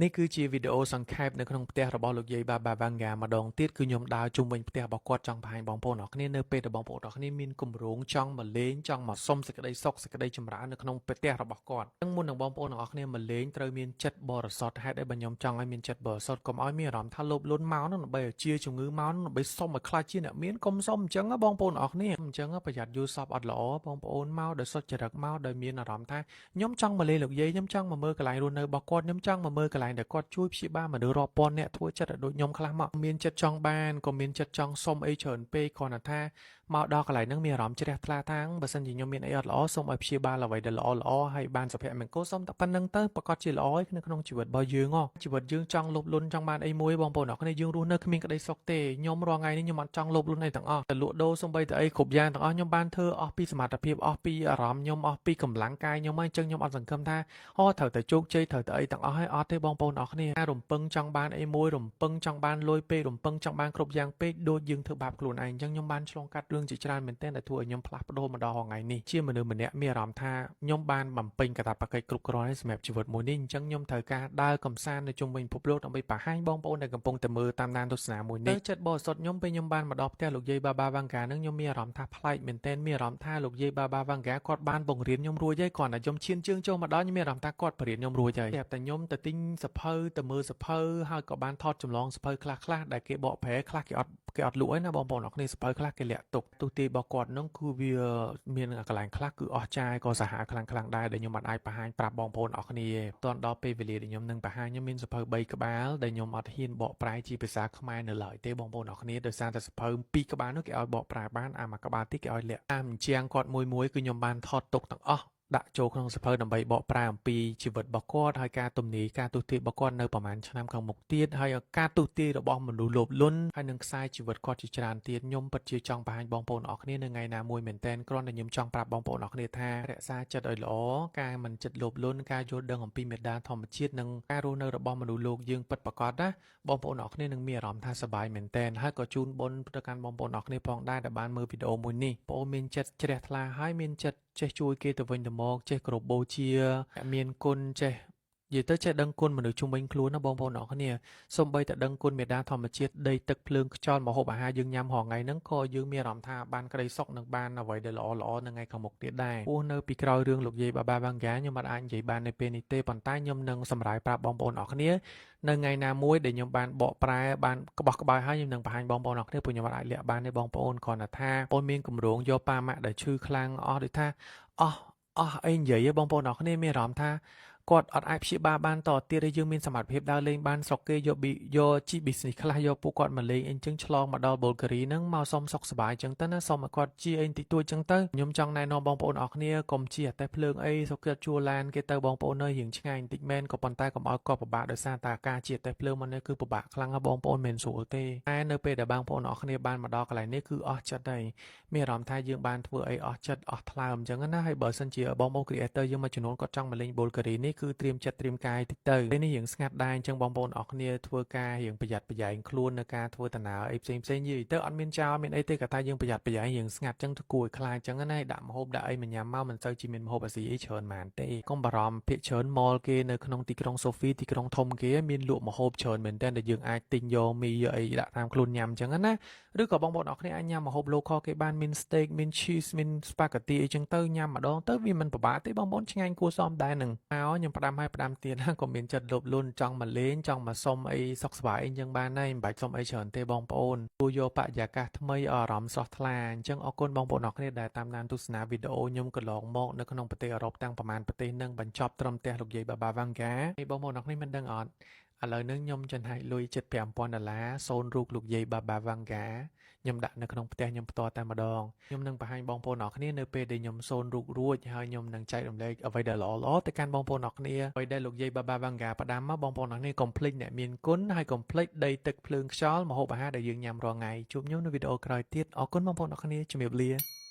នេះគឺជាវីដេអូសង្ខេបនៅក្នុងផ្ទះរបស់លោកយាយបាបាវ៉ាន់ហ្គាម្ដងទៀតគឺខ្ញុំដើរជុំវិញផ្ទះរបស់គាត់ចង់បង្ហាញបងប្អូនអរគ្នានៅពេលដែលបងប្អូនអរគ្នាមានគម្រោងចង់មកលេងចង់មកសុំសេចក្តីសុខសេចក្តីចម្រើននៅក្នុងផ្ទះរបស់គាត់អញ្ចឹងមុននឹងបងប្អូនអរគ្នាមកលេងត្រូវមានចិត្តបរិសុទ្ធហេតុអីបើខ្ញុំចង់ឲ្យមានចិត្តបរិសុទ្ធកុំឲ្យមានអារម្មណ៍ថាលោភលន់មកនោះដើម្បីឲ្យជាជំងឺមកនោះដើម្បីសុំឲ្យខ្លាចជាអ្នកមានកុំសុំអញ្ចឹងណាបងប្អូនអរគ្នាអញ្ចឹងប្រយ័ត្នយល់សប្តិអត់ល្អបងប្អូនមកដោយសុចរិតមកដោយមានអារម្មណ៍ថាខ្ញុំចង់មកលេងលោកយាយខ្ញុំចង់មកមើលកន្លែងរស់នៅរបស់គាត់ខ្ញុំចង់មកមើលកន្លែងដែលគាត់ជួយព្យាបាលមនុស្សរាប់ពាន់នាក់ធ្វើចិត្តឲ្យដូចខ្ញុំខ្លះមកមានចិត្តចង់បានក៏មានចិត្តចង់សុំអីច្រើនពេកគ្រាន់តែថាមកដល់កន្លែងហ្នឹងមានអារម្មណ៍ជ្រះថ្លាថាបើសិនជាខ្ញុំមានអីអត់ល្អសូមឲ្យព្យាបាលអ្វីដែលល្អហើយបានសុភមង្គលសូមតែប៉ុណ្្នឹងទៅប្រកាសជាល្អឯនៅក្នុងជីវិតរបស់យើងជីវិតយើងចង់លោភលន់ចង់បានអីមួយបងប្អូនអរគ្នាយើងរស់នៅគ្មានក្តីសុខទេខ្ញុំរាល់ថ្ងៃនេះខ្ញុំអត់ចង់លោភលន់អីទាំងអស់តែលក់ដូរសំបីតែអីគ្រប់យ៉ាងទាំងអស់ខ្ញុំបានធ្វើអស់ពីសមត្ថភាពអស់ពីអារម្មណ៍ខ្ញុំអស់ពីកម្លាំងកាយខ្ញុំហើយអញ្ចឹងខ្ញុំអត់សង្ឃឹមថាត្រូវតែជោគជ័យត្រូវតែអីទាំងអស់ហើយអត់ទេបងប្អូនអរគ្នារំពឹងចង់បានអីមួយរំពឹងចង់បានលុយពេករំពឹងចង់បានគ្រប់យ៉ាងពេកដូចយើងធ្វើបាបខ្លួនឯងអញ្ចឹងខ្ញុំបានឆ្លងកាត់រឿងជាច្រើនមែនទែនដែលធ្វើឲ្យខ្ញុំផ្លាស់ប្ដូរមកដល់ថ្ងៃនេះជាមនុស្សម្នាក់មានអារម្មណ៍ថាខ្ញុំបានបំពេញកាតព្វកិច្ចគ្រប់គ្រាន់ហើយសម្រាប់ជីវិតមួយនេះអញ្ចឹងខ្ញុំត្រូវការដើរកម្សាន្តនៅជុំវិញពិភពលោកដើម្បីបង្ហាញបងប្អូនដែលកំពុងតែមើលតាមដានទស្សនាមួយនេះចិត្តបរិសុទ្ធខ្ញុំពេលខ្ញុំបានមកដល់ផ្ទះលោកយាយបាបាវ៉ាន់ហ្គានឹងខ្ញុំមានអារម្មណ៍ថាប្លែកមែនទែនមានអារម្មណ៍ថាលោកយាយបាបាវ៉ាន់ហ្គាគាត់បានបង្រៀនខ្ញុំរួចហើយគ្រាន់តែខ្ញុំឈានជើងចូលមកដល់ខ្ញុំមានអារម្មណ៍ថាគាត់បរៀនខ្ញុំរួចហើយតែខ្ញុំទៅទិញសភៅទៅមើលសភៅហើយក៏បានថតចម្លងសភៅខ្លះៗដែលគេបកប្រែខ្លះគេអត់លក់ឯណាបងប្អូនអរគ្នាសភៅខ្លះគេលាក់ទុកទូទីរបស់គាត់នឹងគឺវាមានកន្លែងខ្លះគឺអស់ចាយក៏សាហាវខ្លាំងដែរដែលខ្ញុំអាចបង្ហាញប្រាប់បងប្អូនអរគ្នាតន់ដល់ពេលវេលាដែលខ្ញុំនឹងបង្ហាញខ្ញុំមានសភៅ3ក្បាលដែលខ្ញុំអត់ហ៊ានបកប្រែជាភាសាខ្មែរនៅឡើយទេបងប្អូនអរគ្នាដោយសារតែសភៅ2ក្បាលនោះគេឲ្យបកប្រែបានមួយក្បាលទៀតគេឲ្យលាក់តាមអញ្ចាំងគាត់មួយគឺខ្ញុំបានថតទុកទាំងអស់ដាក់ចូលក្នុងសភៅដើម្បីបកប្រែអំពីជីវិតរបស់គាត់ហើយការទំនេរការទុតិយរបស់គាត់នៅប្រហែលឆ្នាំខាងមុខទៀតហើយការទុតិយរបស់មនុស្សលោភលន់ហើយនឹងខ្សែជីវិតគាត់ជាច្រើនទៀតខ្ញុំពិតជាចង់បង្ហាញបងប្អូនអរគ្នានៅថ្ងៃណាមួយមែនទែនគ្រាន់តែខ្ញុំចង់ប្រាប់បងប្អូនអរគ្នាថារក្សាចិត្តឲ្យល្អការមិនចិត្តលោភលន់ការយល់ដឹងអំពីមេត្តាធម្មជាតិនិងការរស់នៅរបស់មនុស្សលោកយើងពិតប្រាកដណាបងប្អូនអរគ្នានឹងមានអារម្មណ៍ថាសប្បាយមែនទែនហើយក៏ជូនបុណ្យទៅកាន់បងប្អូនអរគ្នាផងដែរដែលបានមើលវីដេអូមួយនេះបងប្អូនមានចិត្តជ្រះថ្លាហើយមានចិត្តចេះជួយគេទៅវិញទៅមកចេះគោរពបូជាមានគុណចេះនិយាយទៅចេះដឹងគុណមនុស្សជុំវិញខ្លួនណាបងប្អូនអរគ្នាសូម្បីតែដឹងគុណមេត្តាធម្មជាតិដីទឹកភ្លើងខ្យល់ម្ហូបអាហារយើងញ៉ាំរាល់ថ្ងៃហ្នឹងក៏យើងមានអារម្មណ៍ថាបានក្តីសុខនិងបានអ្វីដែលល្អនៅថ្ងៃខាងមុខទៀតដែរព្រោះនៅពីក្រោយរឿងលោកយាយបាបាវ៉ាន់ហ្គាខ្ញុំអាចនិយាយបាននៅពេលនេះទេប៉ុន្តែខ្ញុំនឹងសម្រាយប្រាប់បងប្អូនអរគ្នានៅថ្ងៃណាមួយដែលខ្ញុំបានបកប្រែបានក្បោះក្បាយហើយខ្ញុំនឹងបង្ហាញបងប្អូនអរគ្នាព្រោះខ្ញុំអាចលាក់បានទេបងប្អូនគ្រាន់តែថាបងមានគម្រោងយកប៉ាម៉ាក់ដែលឈឺខ្លាំងអស់ដូចថាអស់អីនិយាយបងប្អូនអរគ្នាមានអារម្មណ៍ថាគាត់អត់អាចព្យាបាលបានតទៀតហើយយើងមានសមត្ថភាពដើរលេងបានស្រុកគេយកជី business ខ្លះយកពួកគាត់មកលេងអីចឹងឆ្លងមកដល់ប៊ុលហ្គារីហ្នឹងមកសុំសុខសប្បាយចឹងទៅណាសុំឲ្យគាត់ជាអីតិចតួចចឹងទៅខ្ញុំចង់ណែនាំបងប្អូនអរគ្នាកុំជាអតេះភ្លើងអីសុខចិត្តជួលឡានគេទៅបងប្អូននៅរៀងឆ្ងាយបន្តិចមែនក៏ប៉ុន្តែកុំឲ្យគាត់ពិបាកដោយសារតែការជាអតេះភ្លើងមកនេះគឺពិបាកខ្លាំងណាស់បងប្អូនមិនស្រួលទេតែនៅពេលដែលបងប្អូនអរគ្នាបានមកដល់កន្លែងនេះគឺអស់ចិត្តហើយមានអារម្មណ៍ថាយើងបានធ្វើអីអស់ចិត្តអស់ថ្លើមចឹងណាហើយបើសិនជាបងប្អូន creator យើងមួយចំនួនគាត់ចង់មកលេងប៊ុលហ្គារីនេះគឺត្រៀមចិត្តត្រៀមកាយតិចទៅពេលនេះរៀងស្ងាត់ដែរអញ្ចឹងបងប្អូនអរគ្នាធ្វើការរៀងប្រយ័ត្នប្រយែងខ្លួននៅការធ្វើដំណើរអីផ្សេងនិយាយទៅអត់មានចោលមានអីទេក៏តែយើងប្រយ័ត្នប្រយែងរៀងស្ងាត់អញ្ចឹងទៅគួរឲ្យខ្លាចអញ្ចឹងណាដាក់ម្ហូបដាក់អីមកញ៉ាំមកមិនសូវជាមានម្ហូបអាស៊ីអីច្រើនហ្មងទេកុំបារម្ភភាគច្រើន mall គេនៅក្នុងទីក្រុងសូហ្វីទីក្រុងធំគេមានលក់ម្ហូបច្រើនមែនទែនដែលយើងអាចទិញយកមីយកអីដាក់តាមខ្លួនញ៉ាំអញ្ចឹងណាឬក៏បងប្អូនអរគ្នាអាចញ៉ាំម្ហូប local គេបានមាន steak មាន cheese មាន spaghetti អីចឹងទៅញ៉ាំម្ដងទៅវាមិនពិបាកទេបងប្អូនឆ្ងាញ់គួរសមដែរនឹងមកខ្ញុំផ្ដាំឲ្យផ្ដាំទៀតណាក៏មានចិត្តលោភលន់ចង់មកលេងចង់មកសុំអីសុខសប្បាយអីចឹងបានដែរមិនបាច់សុំអីច្រើនទេបងប្អូនគួរយកបរិយាកាសថ្មីអារម្មណ៍ស្រស់ថ្លាអញ្ចឹងអរគុណបងប្អូនអរគ្នាដែលតាមដានទស្សនាវីដេអូខ្ញុំកន្លងមកនៅក្នុងប្រទេសអឺរ៉ុបទាំងប្រមាណប្រទេសនឹងបញ្ចប់ត្រឹមផ្ទះលោកយាយបាបាវ៉ាន់ហ្គាហើយបងប្អូនអរគ្នាមិនដឹងអត់ឥឡូវនេះខ្ញុំចំណាយលុយជិត$5000សូនរូបលោកយាយបាបាវ៉ាន់ហ្គាខ្ញុំដាក់នៅក្នុងផ្ទះខ្ញុំផ្ទាល់តែម្ដងខ្ញុំនឹងបង្ហាញបងប្អូនអរគ្នានៅពេលដែលខ្ញុំសូនរូបរួចហើយខ្ញុំនឹងចែករំលែកអ្វីដែលល្អៗទៅកាន់បងប្អូនអរគ្នាអ្វីដែលលោកយាយបាបាវ៉ាន់ហ្គាផ្ដាំមកបងប្អូនអរគ្នាកុំភ្លេចអ្នកមានគុណហើយកុំភ្លេចដីទឹកភ្លើងខ្យល់ម្ហូបអាហារដែលយើងញ៉ាំរាល់ថ្ងៃជួបខ្ញុំនៅវីដេអូក្រោយទៀតអរគុណបងប្អូនអរគ្នាជំរាបលា